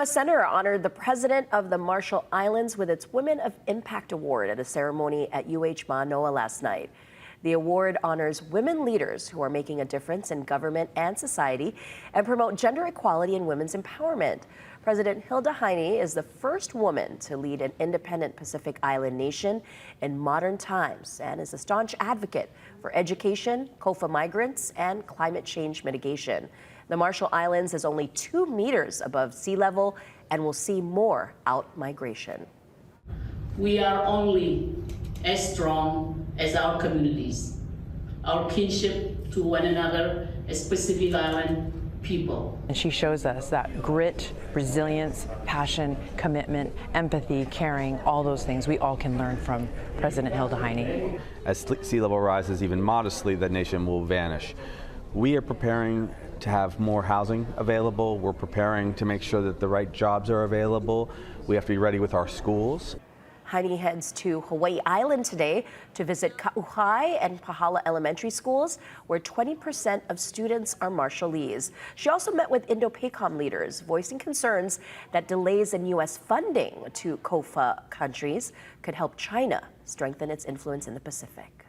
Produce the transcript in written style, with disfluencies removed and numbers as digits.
A senator honored the president of the Marshall Islands with its Women of Impact Award at a ceremony at UH Manoa last night. The award honors women leaders who are making a difference in government and society and promote gender equality and women's empowerment. President Hilda Heine is the first woman to lead an independent Pacific Island nation in modern times and is a staunch advocate for education, COFA migrants, and climate change mitigation. The Marshall Islands is only 2 meters above sea level and will see more out-migration. We are only as strong as our communities, our kinship to one another as Pacific Island people. And she shows us that grit, resilience, passion, commitment, empathy, caring, all those things we all can learn from President Hilda Heine. As sea level rises even modestly, the nation will vanish. We are preparing to have more housing available. We're preparing to make sure that the right jobs are available. We have to be ready with our schools. Heine heads to Hawaii Island today to visit Ka'uhai and Pahala elementary schools, where 20% of students are Marshallese. She also met with Indo-PACOM leaders, voicing concerns that delays in U.S. funding to COFA countries could help China strengthen its influence in the Pacific.